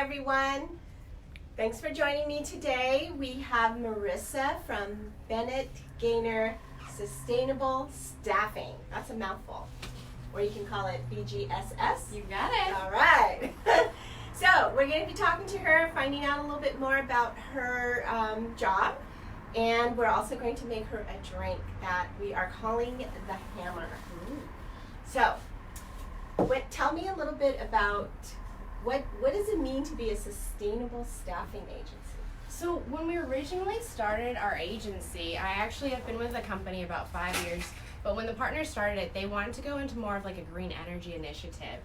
everyone. Thanks for joining me today. We have Marissa from Bennett Gaynor Sustainable Staffing. That's a mouthful. Or you can call it BGSS. You got it. All right. So we're going to be talking to her, finding out a little bit more about her job. And we're also going to make her a drink that we are calling the Hammer. So tell me a little bit about what does it mean to be a sustainable staffing agency? So when we originally started our agency, I actually have been with the company about 5 years, but when the partners started it, they wanted to go into more of like a green energy initiative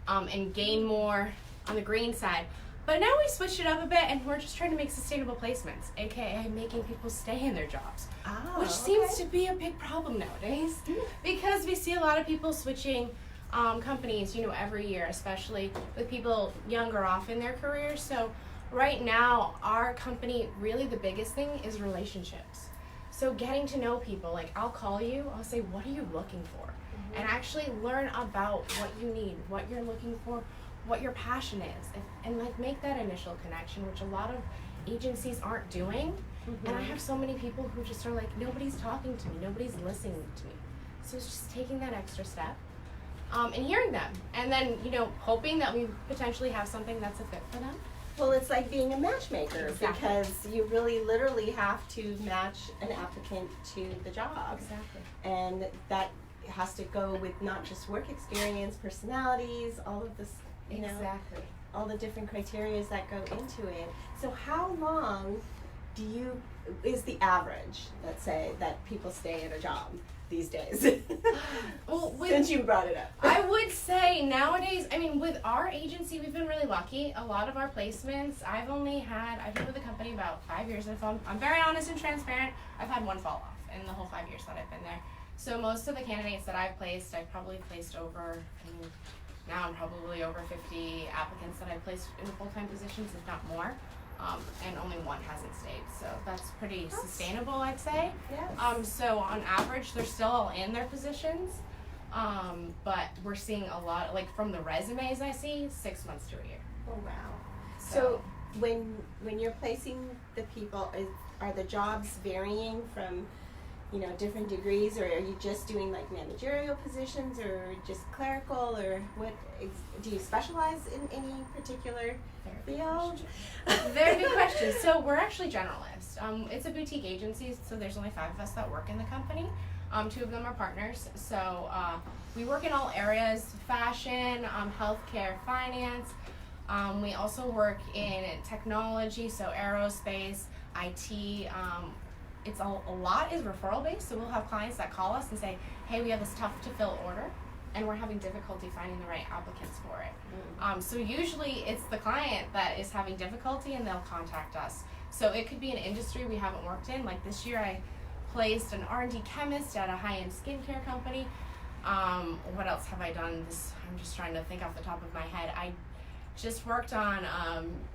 and gain more on the green side. But now we switched it up a bit and we're just trying to make sustainable placements, aka making people stay in their jobs, which seems to be a big problem nowadays because we see a lot of people switching companies, every year, especially with people younger off in their careers. So right now, our company, really the biggest thing is relationships. So getting to know people, like I'll call you, I'll say, what are you looking for? And actually learn about what you need, what you're looking for, what your passion is, and like make that initial connection, which a lot of agencies aren't doing. And I have so many people who just are like, nobody's talking to me, nobody's listening to me. So it's just taking that extra step. And hearing them, and then hoping that we potentially have something that's a fit for them. Well, it's like being a matchmaker. Exactly. Because you really literally have to match an applicant to the job. Exactly. And that has to go with not just work experience, personalities, all of this, Exactly. all the different criteria that go into it. So how long is the average, let's say, that people stay at a job these days? Well, since you brought it up. I would say nowadays, with our agency, we've been really lucky. A lot of our placements, I've been with the company about 5 years. If I'm very honest and transparent, I've had one fall off in the whole 5 years that I've been there. So most of the candidates that I've probably placed over, now I'm probably over 50 applicants that I've placed in full-time positions, if not more. And only one hasn't stayed, so that's pretty sustainable, I'd say. Yes. So on average, they're still all in their positions, but we're seeing a lot, like from the resumes I see, 6 months to a year. Oh wow! So when you're placing the people, are the jobs varying from different degrees, or are you just doing like managerial positions, or just clerical, or do you specialize in any particular field? Very good question. So we're actually generalists. It's a boutique agency, so there's only 5 of us that work in the company. 2 of them are partners. So we work in all areas: fashion, healthcare, finance. We also work in technology, so aerospace, IT. It's a lot is referral based, so we'll have clients that call us and say, hey, we have this tough to fill order and we're having difficulty finding the right applicants for it. So usually it's the client that is having difficulty and they'll contact us. So it could be an industry we haven't worked in. Like this year I placed an R&D chemist at a high-end skincare company. What else have I done? I'm just trying to think off the top of my head. I just worked on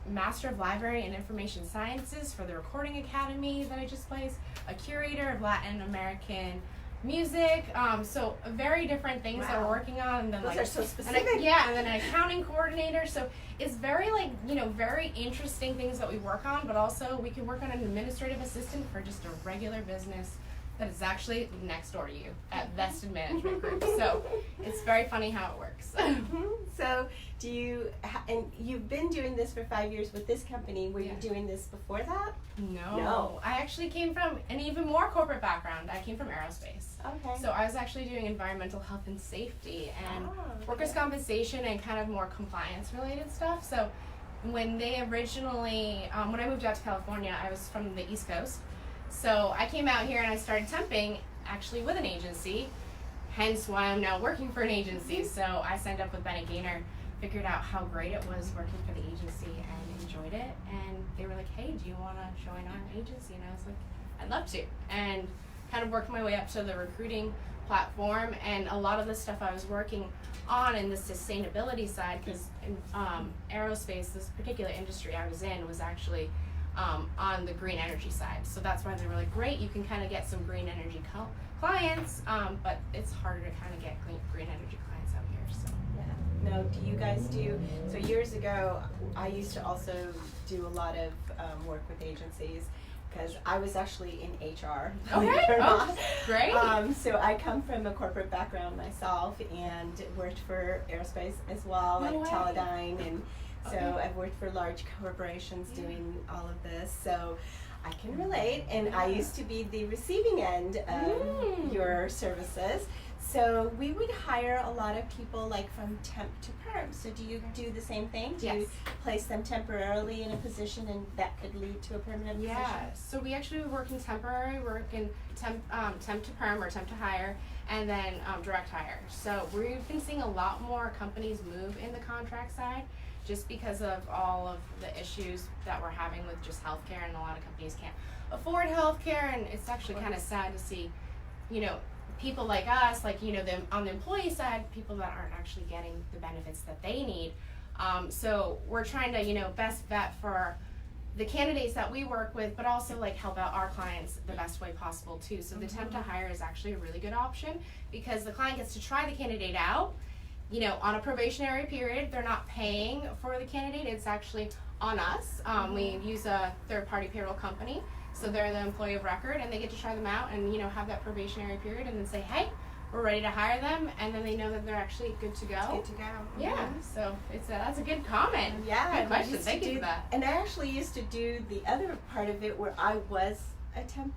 Master of Library and Information Sciences for the Recording Academy that I just placed, a curator of Latin American music, so very different things that we're working on. And then Those are so specific. and then an accounting coordinator. So it's very very interesting things that we work on, but also we can work on an administrative assistant for just a regular business that is actually next door to you at Vested Management Group. So it's very funny how it works. So and you've been doing this for 5 years with this company. Were you doing this before that? No. I actually came from an even more corporate background. I came from aerospace. Okay. So I was actually doing environmental health and safety and workers' compensation and kind of more compliance related stuff. So when they originally, when I moved out to California, I was from the East Coast. So I came out here and I started temping actually with an agency, hence why I'm now working for an agency. So I signed up with Bennett Gaynor, figured out how great it was working for the agency and enjoyed it. And they were like, hey, do you want to join our agency? And I was like, I'd love to. And kind of worked my way up to the recruiting platform. And a lot of the stuff I was working on in the sustainability side, because in aerospace, this particular industry I was in was actually on the green energy side. So that's why they were like, great, you can kind of get some green energy clients, but it's harder to kind of get green energy clients out here. So know, do you guys do, so years ago, I used to also do a lot of work with agencies, because I was actually in HR. Okay, oh, great. So I come from a corporate background myself and worked for aerospace as well, No like way. Teledyne, and so Okay. I've worked for large corporations doing all of this. So I can relate, and I used to be the receiving end of your services. So we would hire a lot of people like from temp to perm. So do you do the same thing? Do you Yes. place them temporarily in a position and that could lead to a permanent Yeah, position? so we actually work in temporary work in temp to perm or temp to hire, and then direct hire. So we've been seeing a lot more companies move in the contract side just because of all of the issues that we're having with just healthcare, and a lot of companies can't afford healthcare, and it's actually kind of sad to see, you know, people like us, like, you know, them on the employee side, people that aren't actually getting the benefits that they need. So we're trying to, you know, best vet for the candidates that we work with, but also like help out our clients the best way possible too. So the temp to hire is actually a really good option because the client gets to try the candidate out, you know, on a probationary period. They're not paying for the candidate, it's actually on us. We use a third party payroll company. So they're the employee of record, and they get to try them out and, you know, have that probationary period, and then say, hey, we're ready to hire them, and then they know that they're actually good to go. Good to go. Yeah, so that's a good comment. Yeah. Good question. I used to Thank you do- for that. And I actually used to do the other part of it where I was a temp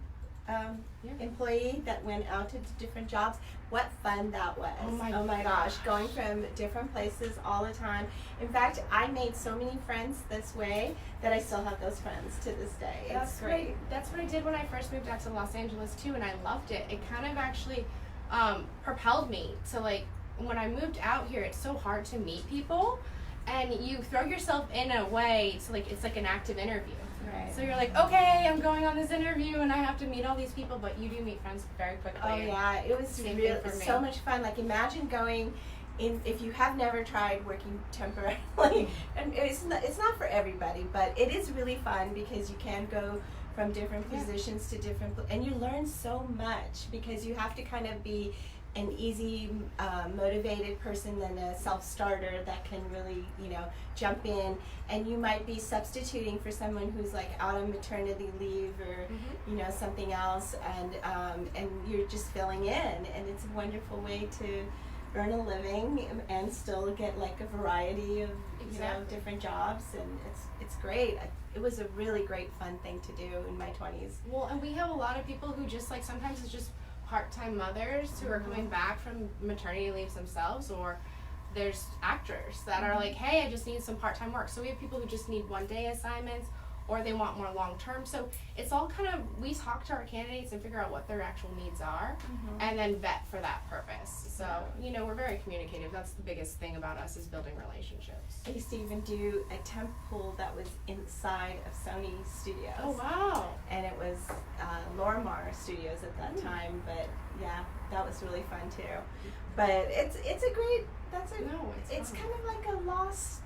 employee that went out to different jobs. What fun that was. Oh my gosh. Going from different places all the time. In fact, I made so many friends this way that I still have those friends to this day. It's great. That's what I did when I first moved out to Los Angeles too, and I loved it. It kind of actually propelled me to, like, when I moved out here, it's so hard to meet people, and you throw yourself in a way to, like, it's like an active interview. Right. So you're like, okay, I'm going on this interview and I have to meet all these people, but you do meet friends very quickly. Oh and yeah, it was same really thing for me. so much fun. Like imagine going in, if you have never tried working temporarily, and it's not for everybody, but it is really fun because you can go from different positions to different, and you learn so much because you have to kind of be an easy, motivated person than a self-starter that can really, you know, jump in, and you might be substituting for someone who's like out on maternity leave or you know, something else, and you're just filling in, and it's a wonderful way to earn a living and still get like a variety of you know, different jobs, and it's great. It was a really great fun thing to do in my 20s. Well, and we have a lot of people who just, like, sometimes it's just part-time mothers who are coming back from maternity leaves themselves, or there's actors that are like, hey, I just need some part-time work. So we have people who just need one-day assignments, or they want more long-term. So it's all kind of, we talk to our candidates and figure out what their actual needs are, and then vet for that purpose. So, you know, we're very communicative. That's the biggest thing about us, is building relationships. I used to even do a temp pool that was inside of Sony Studios. Oh, wow. And it was Lorimar Studios at that time, but yeah, that was really fun too. But it's a great, it's fun. kind of like a lost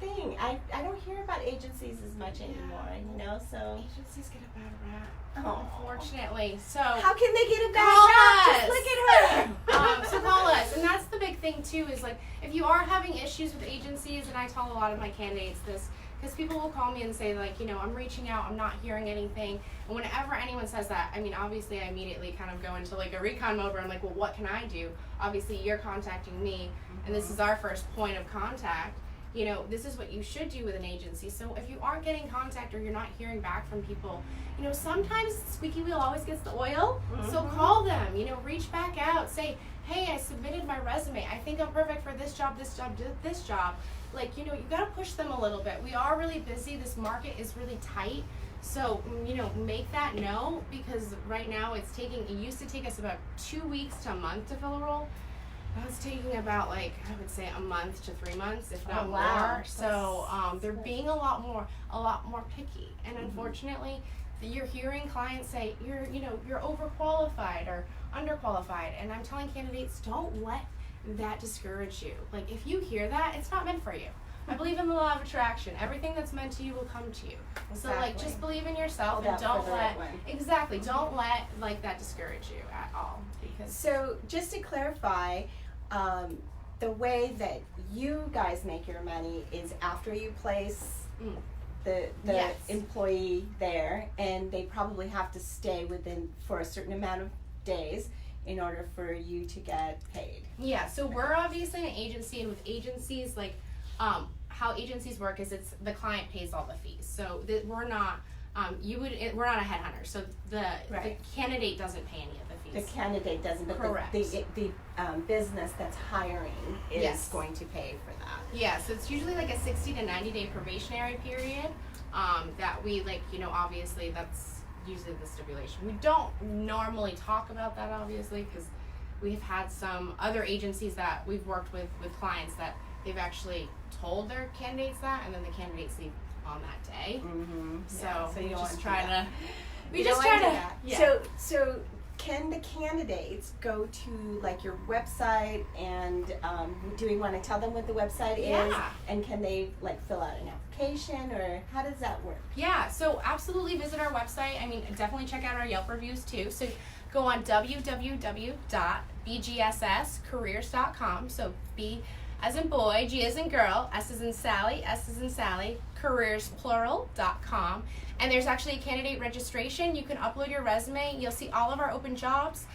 thing. I don't hear about agencies as much anymore, you know, so. Agencies get a bad rap, Oh. unfortunately. So How can they get a bad Call rap? us. Just look at her. so call us. And that's the big thing too, is like, if you are having issues with agencies, and I tell a lot of my candidates this, because people will call me and say, like, you know, I'm reaching out, I'm not hearing anything. And whenever anyone says that, I mean, obviously I immediately kind of go into like a recon mode where I'm like, well, what can I do? Obviously you're contacting me, and this is our first point of contact. You know, this is what you should do with an agency. So if you aren't getting contact, or you're not hearing back from people, you know, sometimes squeaky wheel always gets the oil. So call them, you know, reach back out, say, hey, I submitted my resume. I think I'm perfect for this job, this job. Like, you know, you gotta push them a little bit. We are really busy. This market is really tight. So, you know, make that know, because right now it used to take us about 2 weeks to a month to fill a role. Now it's taking about, like, I would say a month to 3 months, if not more. So they're being a lot more picky. And unfortunately, you're hearing clients say you're overqualified or underqualified. And I'm telling candidates, don't let that discourage you. Like, if you hear that, it's not meant for you. I believe in the law of attraction. Everything that's meant to you will come to you. So, like, just believe in yourself, and don't let don't let, like, that discourage you at all. Because So just to clarify, the way that you guys make your money is after you place the Yes. employee there, and they probably have to stay within for a certain amount of days in order for you to get paid. Yeah, so we're obviously an agency, and with agencies, like, how agencies work is it's the client pays all the fees. So we're not, we're not a headhunter. So the candidate doesn't pay any of the fees. The candidate doesn't, but Correct. the business that's hiring is Yes. going to pay for that. Yeah, so it's usually like a 60 to 90 day probationary period that we, like, you know, obviously that's usually the stipulation. We don't normally talk about that, obviously, because we've had some other agencies that we've worked with clients that they've actually told their candidates that, and then the candidates leave on that day. Mm-hmm. So you we don't just want try to. We We don't just want try to do to. that. Yeah. So can the candidates go to like your website, and do we want to tell them what the website is? Yeah. And can they like fill out an application, or how does that work? Yeah, so absolutely visit our website. I mean, definitely check out our Yelp reviews too. So go on www.bgsscareers.com. So B as in boy, G as in girl, S as in Sally, S as in Sally, careersplural.com. And there's actually a candidate registration. You can upload your resume. You'll see all of our open jobs.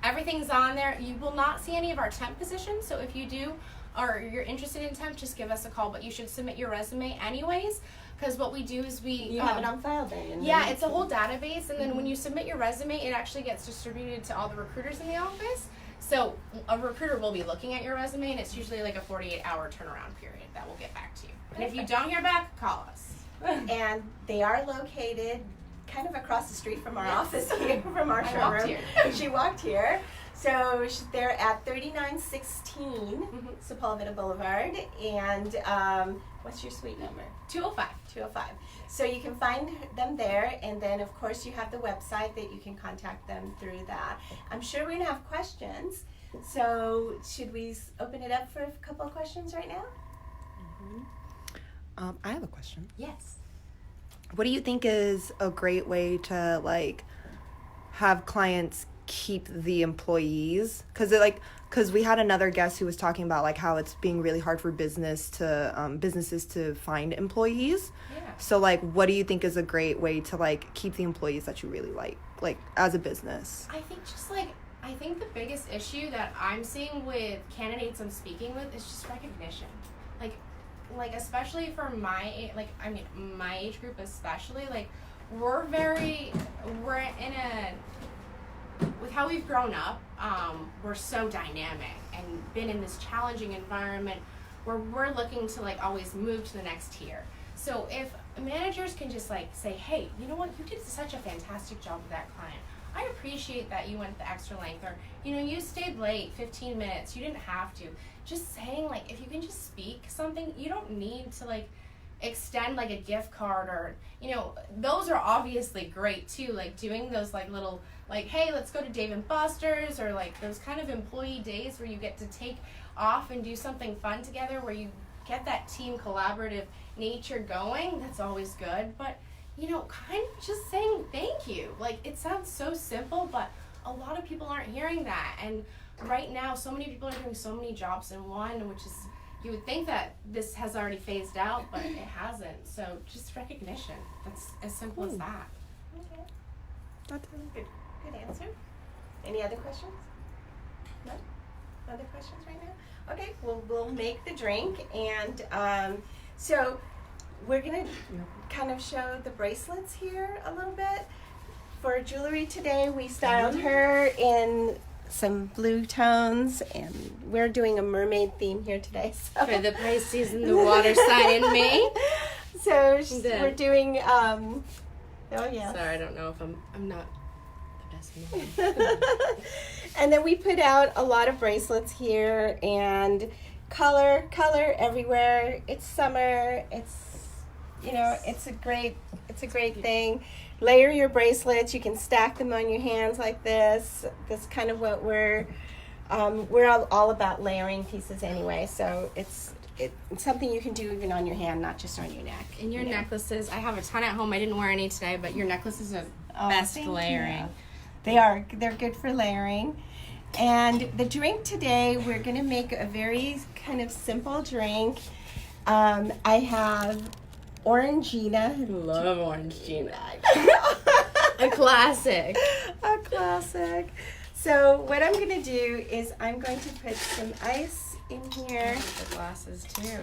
Everything's on there. You will not see any of our temp positions. So if you do, or you're interested in temp, just give us a call. But you should submit your resume anyways, because what we do is You have it on file there. Yeah, it's a whole database, and then when you submit your resume, it actually gets distributed to all the recruiters in the office. So a recruiter will be looking at your resume, and it's usually like a 48-hour turnaround period that will get back to you. And if you don't hear back, call us. And they are located kind of across the street from our office here, from our I showroom. walked here. She walked here. So they're at 3916 Sepulveda Boulevard. And what's your suite number? 205. 205. So you can find them there, and then of course you have the website that you can contact them through that. I'm sure we're gonna have questions. So should we open it up for a couple of questions right now? I have a question. Yes. What do you think is a great way to like have clients keep the employees? Because we had another guest who was talking about like how it's being really hard for businesses to find employees. Yeah. So like, what do you think is a great way to like keep the employees that you really like as a business? I think the biggest issue that I'm seeing with candidates I'm speaking with is just recognition. Like especially for my age group especially, like we're in with how we've grown up, we're so dynamic and been in this challenging environment where we're looking to like always move to the next tier. So if managers can just like say, hey, you know what, you did such a fantastic job with that client. I appreciate that you went the extra length, or, you know, you stayed late 15 minutes, you didn't have to. Just saying, like, if you can just speak something, you don't need to, like, extend, like, a gift card or, you know, those are obviously great, too, like, doing those, like, little, like, hey, let's go to Dave & Buster's, or, like, those kind of employee days where you get to take off and do something fun together, where you get that team collaborative nature going. That's always good, but you know, kind of just saying thank you. Like, it sounds so simple, but a lot of people aren't hearing that. And right now, so many people are doing so many jobs in one, which is, you would think that this has already phased out, but it hasn't. So just recognition. That's as simple as that. Okay. That's Good answer. Any other questions? No? Other questions right now? Okay, well, we'll make the drink, and so we're gonna kind of show the bracelets here a little bit. For jewelry today, we styled her in some blue tones, and we're doing a mermaid theme here today. So. For the Pisces and the water sign in me. So we're doing, oh yeah. Sorry, I don't know if I'm not the best in the world. And then we put out a lot of bracelets here, and color everywhere. It's summer. It's, you know, it's a great thing. Layer your bracelets. You can stack them on your hands like this. That's kind of what we're all about, layering pieces anyway. So it's something you can do even on your hand, not just on your neck. And your necklaces, I have a ton at home. I didn't wear any today, but your necklaces are best thank layering. you. They're good for layering. And the drink today, we're going to make a very kind of simple drink. I have Orangina. Love Orangina. A classic. A classic. So what I'm going to do is I'm going to put some ice in here. The glasses too.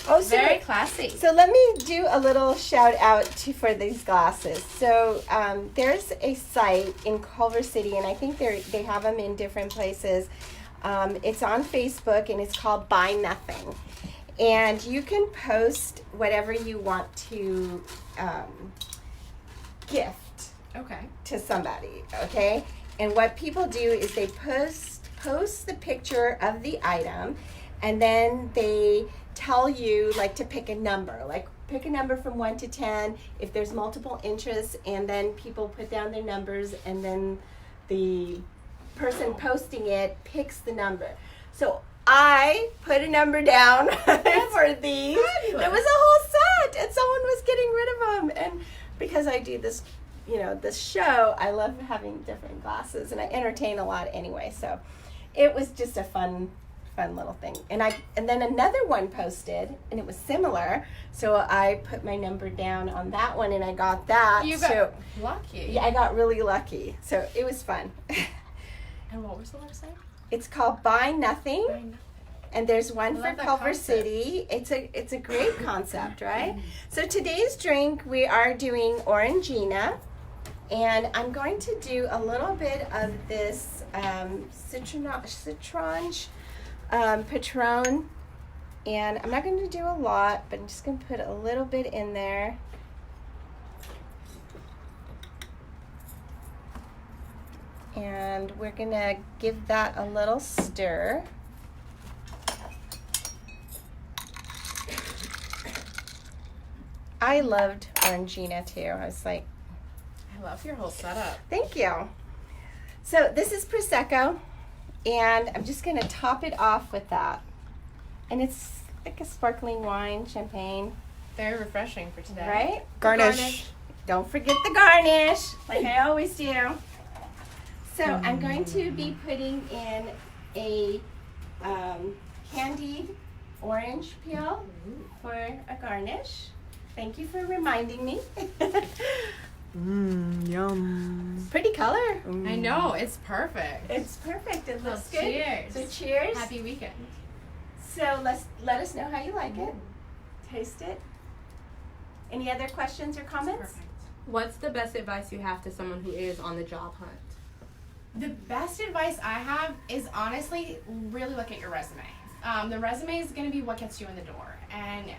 Oh, so Very classy. So let me do a little shout out for these glasses. So there's a site in Culver City, and I think they have them in different places. It's on Facebook, and it's called Buy Nothing. And you can post whatever you want to gift to somebody, okay? And what people do is they post the picture of the item, and then they tell you like to pick a number, like pick a number from 1 to 10 if there's multiple interests, and then people put down their numbers, and then the person posting it picks the number. So I put a number down for these. There was a whole set, and someone was getting rid of them. And because I do this, this show, I love having different glasses, and I entertain a lot anyway. So it was just a fun little thing. And then another one posted, and it was similar. So I put my number down on that one, and I got that. You got lucky. Yeah, I got really lucky. So it was fun. And what was the website? It's called Buy Nothing. And there's one for Culver City. It's a great concept, right? So today's drink, we are doing Orangina. And I'm going to do a little bit of this citronage Patron. And I'm not going to do a lot, but I'm just going to put a little bit in there. And we're going to give that a little stir. I loved Orangina too. I was like, I love your whole setup. Thank you. So this is Prosecco, and I'm just going to top it off with that. And it's like a sparkling wine, champagne. Very refreshing for today. Right? Garnish. Don't forget the garnish, like I always do. So I'm going to be putting in a candied orange peel for a garnish. Thank you for reminding me. Yum. Pretty color. I know, it's perfect. It's perfect. It looks good. Cheers. So cheers. Happy weekend. So let us know how you like it. Taste it. Any other questions or comments? Perfect. What's the best advice you have to someone who is on the job hunt? The best advice I have is honestly really look at your resume. The resume is going to be what gets you in the door. And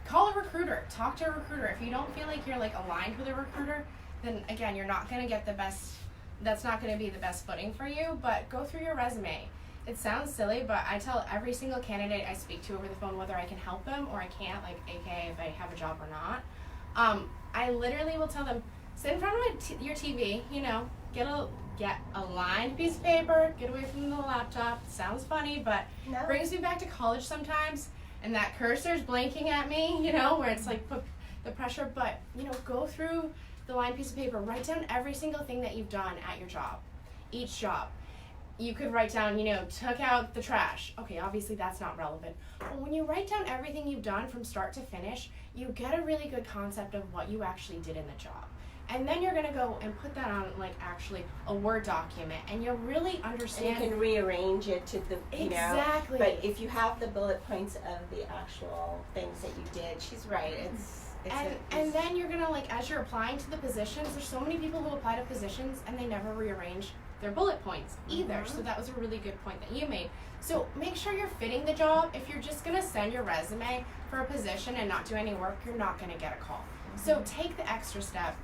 call a recruiter. Talk to a recruiter. If you don't feel like you're like aligned with a recruiter, then again, you're not going to get the best. That's not going to be the best footing for you. But go through your resume. It sounds silly, but I tell every single candidate I speak to over the phone whether I can help them or I can't, like aka if I have a job or not. I literally will tell them, sit in front of your TV, get a lined piece of paper, get away from the laptop. It sounds funny, but No. brings me back to college sometimes, and that cursor's blinking at me, where it's like put the pressure, but, go through the lined piece of paper, write down every single thing that you've done at your job, each job. You could write down, took out the trash. Okay, obviously that's not relevant. But when you write down everything you've done from start to finish, you get a really good concept of what you actually did in the job. And then you're going to go and put that on, like, actually a Word document, and you'll really understand. And you can rearrange it to the, Exactly. But if you have the bullet points of the actual things that you did, she's right. And then you're going to, like, as you're applying to the positions, there's so many people who apply to positions, and they never rearrange their bullet points either. Mm-hmm. So that was a really good point that you made. So make sure you're fitting the job. If you're just going to send your resume for a position and not do any work, you're not going to get a call. So take the extra step,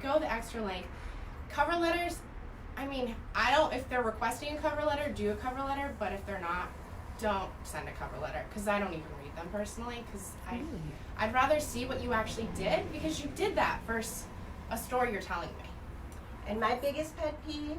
go the extra length. Cover letters, if they're requesting a cover letter, do a cover letter, but if they're not, don't send a cover letter, because I don't even read them personally, because I'd rather see what you actually did, because you did that versus a story you're telling me. And my biggest pet peeve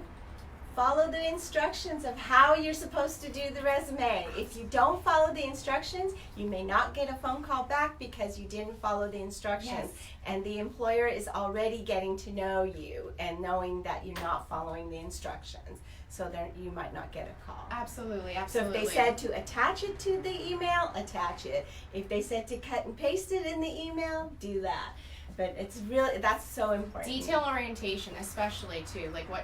follow the instructions of how you're supposed to do the resume. If you don't follow the instructions, you may not get a phone call back because you didn't follow the instructions. Yes. And the employer is already getting to know you and knowing that you're not following the instructions. So then you might not get a call. Absolutely, So absolutely. if they said to attach it to the email, attach it. If they said to cut and paste it in the email, do that. But it's really, that's so important. Detail orientation, especially too, like what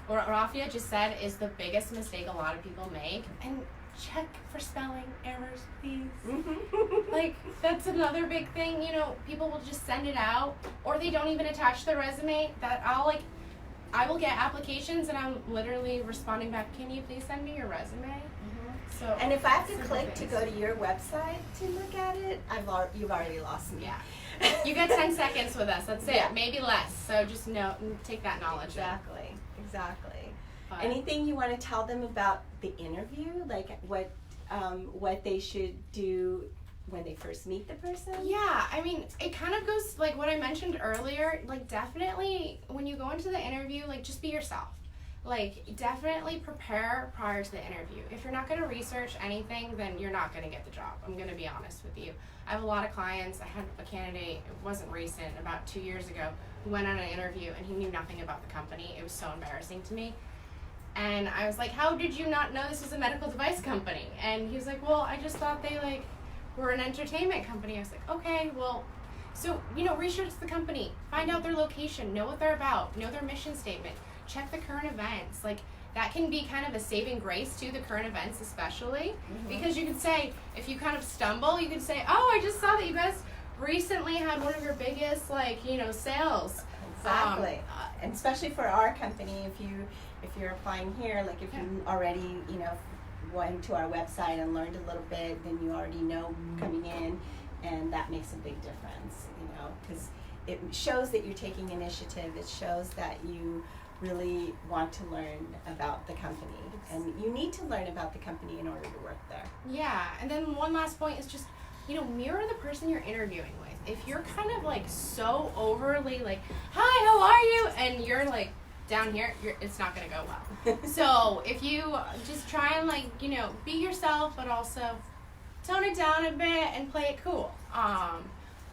Rafia just said is the biggest mistake a lot of people make. And check for spelling errors, please. Like, that's another big thing. You know, people will just send it out, or they don't even attach their resume. That I will get applications, and I'm literally responding back, can you please send me your resume? So, And if I have to simple click to things. go to your website to look at it, you've already lost me. Yeah. You get 10 seconds with us. That's it. Yeah. Maybe less. So just take that knowledge. Exactly, exactly. But Anything you want to tell them about the interview, like what they should do when they first meet the person? yeah, I mean, it kind of goes like what I mentioned earlier. Like, definitely when you go into the interview, like, just be yourself. Like, definitely prepare prior to the interview. If you're not going to research anything, then you're not going to get the job. I'm going to be honest with you. I have a lot of clients. I had a candidate, it wasn't recent, about 2 years ago, who went on an interview and he knew nothing about the company. It was so embarrassing to me. And I was like, how did you not know this was a medical device company? And he was like, well, I just thought they, like, were an entertainment company. I was like, okay, well, so, research the company. Find out their location. Know what they're about. Know their mission statement. Check the current events. Like, that can be kind of a saving grace to the current events, especially. Because you can say, if you kind of stumble, you can say, oh, I just saw that you guys recently had one of your biggest, sales. Exactly. And especially for our company, if you're applying here, like if you already, went to our website and learned a little bit, then you already know coming in, and that makes a big difference, because it shows that you're taking initiative. It shows that you really want to learn about the company, and you need to learn about the company in order to work there. Yeah, and then one last point is just, mirror the person you're interviewing with. If you're kind of so overly hi, how are you? And you're down here, it's not gonna go well. So if you just try and be yourself, but also tone it down a bit and play it cool.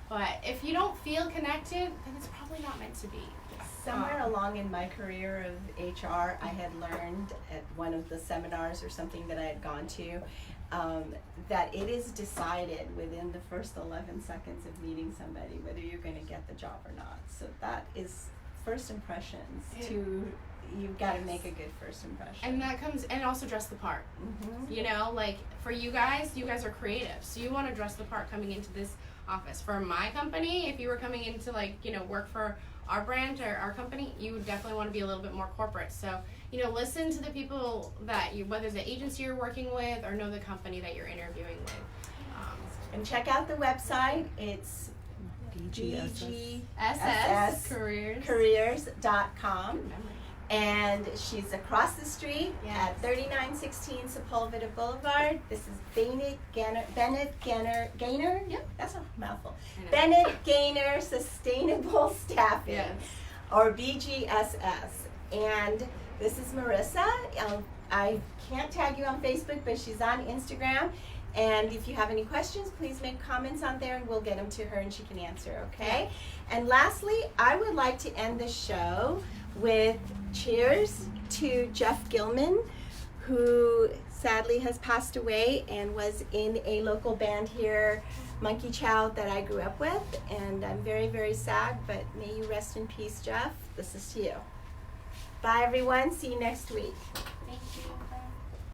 But if you don't feel connected, then it's probably not meant to be. Somewhere along in my career of HR, I had learned at one of the seminars or something that I had gone to, that it is decided within the first 11 seconds of meeting somebody whether you're going to get the job or not. So that is first impressions. You've got to make a good first impression. And that comes, and also dress the part. For you guys are creative, so you want to dress the part coming into this office. For my company, if you were coming into work for our brand or our company, you would definitely want to be a little bit more corporate. So, listen to the people that whether the agency you're working with or know the company that you're interviewing with. And check out the website. It's SS Careers.com. And she's across the street at 3916 Sepulveda Boulevard. This is Bennett Gaynor. Yep, that's a mouthful. Bennett Gaynor Sustainable Staffing, or BGSS. And this is Marissa. I can't tag you on Facebook, but she's on Instagram. And if you have any questions, please make comments on there and we'll get them to her and she can answer, okay? And lastly, I would like to end the show with cheers to Jeff Gilman, who sadly has passed away and was in a local band here, Monkey Chow, that I grew up with. And I'm very, very sad, but may you rest in peace, Jeff. This is to you. Bye, everyone. See you next week. Thank you.